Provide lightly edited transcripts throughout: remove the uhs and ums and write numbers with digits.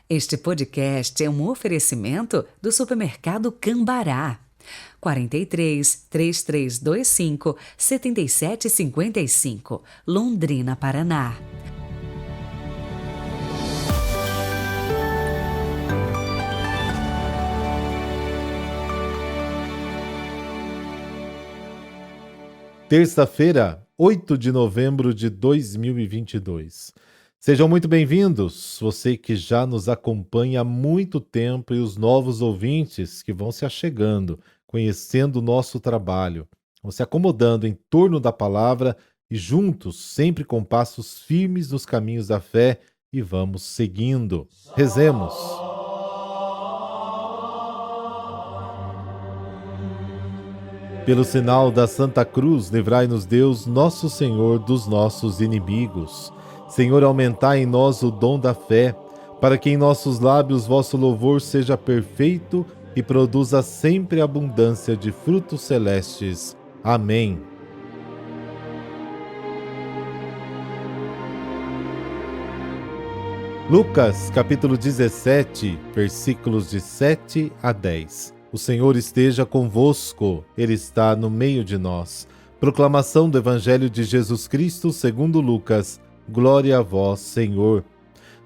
Este podcast é um oferecimento do supermercado Cambará. 43 3325 7755, Londrina, Paraná. Terça-feira, 8 de novembro de 2022. Sejam muito bem-vindos, você que já nos acompanha há muito tempo e os novos ouvintes que vão se achegando, conhecendo o nosso trabalho, vão se acomodando em torno da palavra e juntos, sempre com passos firmes nos caminhos da fé e vamos seguindo. Rezemos. Pelo sinal da Santa Cruz, livrai-nos Deus, nosso Senhor, dos nossos inimigos. Senhor, aumentai em nós o dom da fé, para que em nossos lábios vosso louvor seja perfeito e produza sempre abundância de frutos celestes. Amém. Lucas, capítulo 17, versículos de 7 a 10. O Senhor esteja convosco, Ele está no meio de nós. Proclamação do Evangelho de Jesus Cristo segundo Lucas. Glória a vós, Senhor.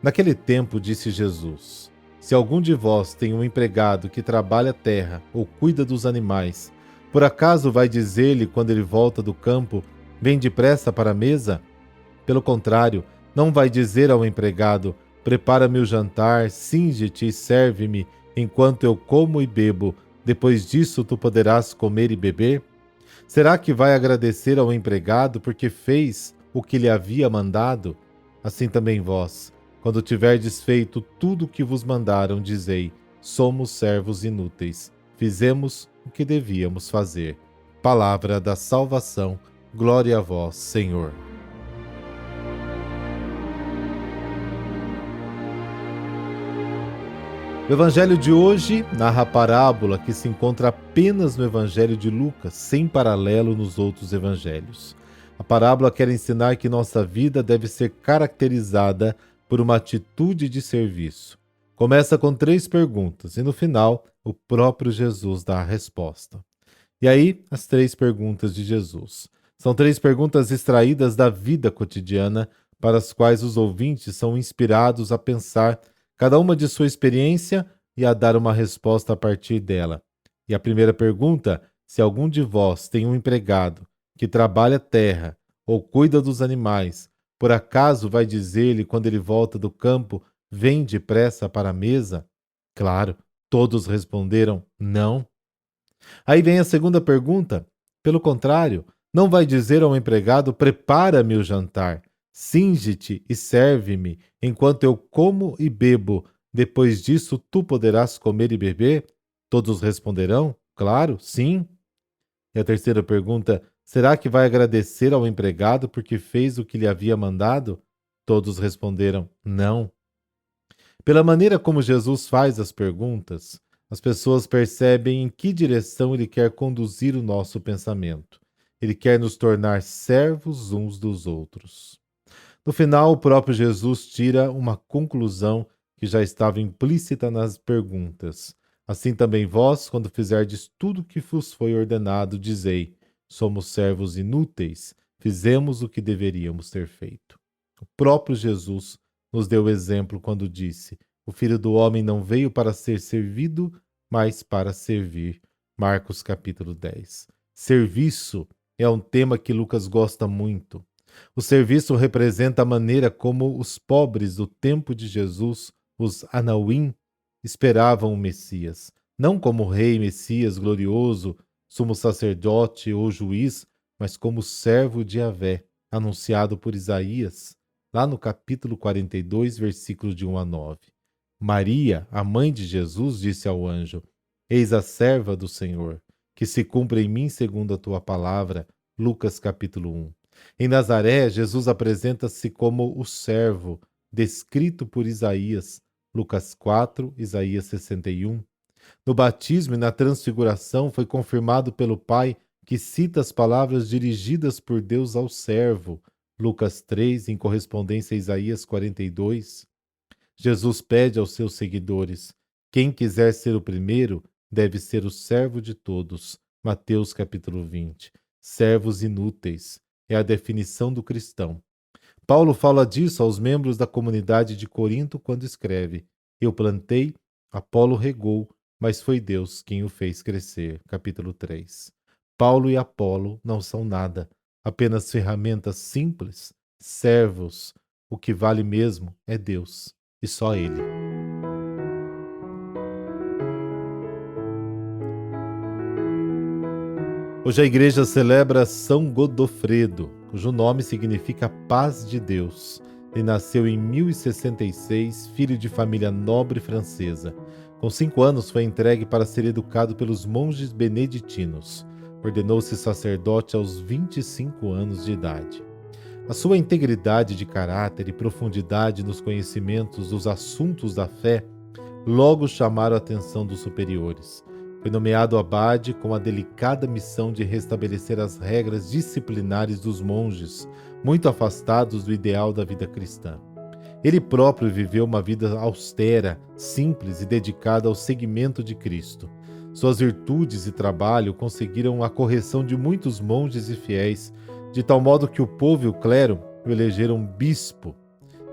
Naquele tempo disse Jesus: Se algum de vós tem um empregado que trabalha a terra ou cuida dos animais, por acaso vai dizer-lhe quando ele volta do campo: Vem depressa para a mesa? Pelo contrário, não vai dizer ao empregado: Prepara-me o jantar, cinge-te e serve-me, enquanto eu como e bebo, depois disso tu poderás comer e beber? Será que vai agradecer ao empregado porque fez o que lhe havia mandado? Assim também vós, quando tiverdes feito tudo o que vos mandaram, dizei: somos servos inúteis, fizemos o que devíamos fazer. Palavra da salvação, glória a vós, Senhor. O Evangelho de hoje narra a parábola que se encontra apenas no Evangelho de Lucas, sem paralelo nos outros evangelhos. A parábola quer ensinar que nossa vida deve ser caracterizada por uma atitude de serviço. Começa com 3 perguntas e no final o próprio Jesus dá a resposta. E aí, as 3 perguntas de Jesus. São 3 perguntas extraídas da vida cotidiana para as quais os ouvintes são inspirados a pensar cada uma de sua experiência e a dar uma resposta a partir dela. E a primeira pergunta: se algum de vós tem um empregado que trabalha a terra ou cuida dos animais, por acaso vai dizer-lhe quando ele volta do campo: vem depressa para a mesa? Claro, todos responderam não. Aí vem a segunda pergunta: pelo contrário, não vai dizer ao empregado: prepara-me o jantar, cinge-te e serve-me, enquanto eu como e bebo, depois disso tu poderás comer e beber? Todos responderão: claro, sim. E a terceira pergunta: será que vai agradecer ao empregado porque fez o que lhe havia mandado? Todos responderam: não. Pela maneira como Jesus faz as perguntas, as pessoas percebem em que direção ele quer conduzir o nosso pensamento. Ele quer nos tornar servos uns dos outros. No final, o próprio Jesus tira uma conclusão que já estava implícita nas perguntas. Assim também vós, quando fizerdes tudo o que vos foi ordenado, dizei: somos servos inúteis, fizemos o que deveríamos ter feito. O próprio Jesus nos deu exemplo quando disse: o Filho do Homem não veio para ser servido, mas para servir. Marcos capítulo 10. Serviço é um tema que Lucas gosta muito. O serviço representa a maneira como os pobres do tempo de Jesus, os Anauim, esperavam o Messias, não como rei Messias glorioso, sumo sacerdote ou juiz, mas como servo de Yahvé, anunciado por Isaías, lá no capítulo 42, versículos de 1 a 9. Maria, a mãe de Jesus, disse ao anjo: eis a serva do Senhor, que se cumpra em mim segundo a tua palavra. Lucas capítulo 1. Em Nazaré, Jesus apresenta-se como o servo, descrito por Isaías, Lucas 4, Isaías 61. No batismo e na transfiguração foi confirmado pelo Pai, que cita as palavras dirigidas por Deus ao servo, Lucas 3, em correspondência a Isaías 42. Jesus pede aos seus seguidores: quem quiser ser o primeiro deve ser o servo de todos. Mateus capítulo 20. Servos inúteis é a definição do cristão. Paulo fala disso aos membros da comunidade de Corinto quando escreve: eu plantei, Apolo regou, mas foi Deus quem o fez crescer. Capítulo 3. Paulo e Apolo não são nada, apenas ferramentas simples, servos. O que vale mesmo é Deus, e só Ele. Hoje a igreja celebra São Godofredo, cujo nome significa paz de Deus. Ele nasceu em 1066, filho de família nobre francesa. Com 5 anos foi entregue para ser educado pelos monges beneditinos. Ordenou-se sacerdote aos 25 anos de idade. A sua integridade de caráter e profundidade nos conhecimentos dos assuntos da fé logo chamaram a atenção dos superiores. Foi nomeado abade com a delicada missão de restabelecer as regras disciplinares dos monges, muito afastados do ideal da vida cristã. Ele próprio viveu uma vida austera, simples e dedicada ao seguimento de Cristo. Suas virtudes e trabalho conseguiram a correção de muitos monges e fiéis, de tal modo que o povo e o clero o elegeram bispo.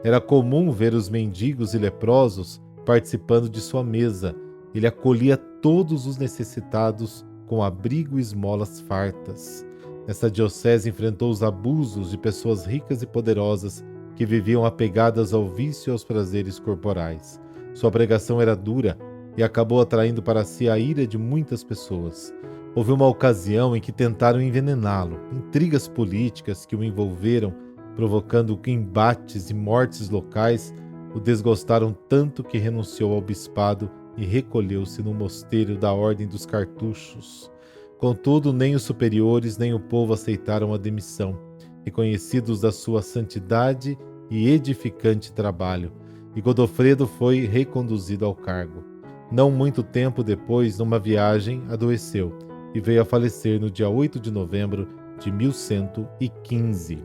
Era comum ver os mendigos e leprosos participando de sua mesa. Ele acolhia todos os necessitados com abrigo e esmolas fartas. Essa diocese enfrentou os abusos de pessoas ricas e poderosas que viviam apegadas ao vício e aos prazeres corporais. Sua pregação era dura e acabou atraindo para si a ira de muitas pessoas. Houve uma ocasião em que tentaram envenená-lo. Intrigas políticas que o envolveram, provocando embates e mortes locais, o desgostaram tanto que renunciou ao bispado e recolheu-se no mosteiro da Ordem dos Cartuchos. Contudo, nem os superiores nem o povo aceitaram a demissão, reconhecidos da sua santidade e edificante trabalho, e Godofredo foi reconduzido ao cargo. Não muito tempo depois, numa viagem, adoeceu e veio a falecer no dia 8 de novembro de 1115.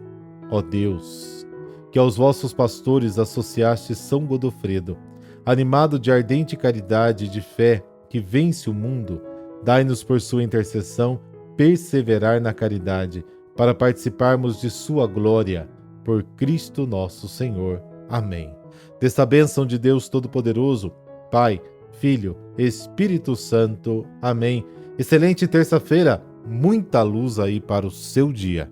Ó Deus, que aos vossos pastores associaste São Godofredo, animado de ardente caridade e de fé que vence o mundo, dai-nos por sua intercessão perseverar na caridade, para participarmos de sua glória, por Cristo nosso Senhor. Amém. Desta bênção de Deus Todo-Poderoso, Pai, Filho, Espírito Santo. Amém. Excelente terça-feira, muita luz aí para o seu dia.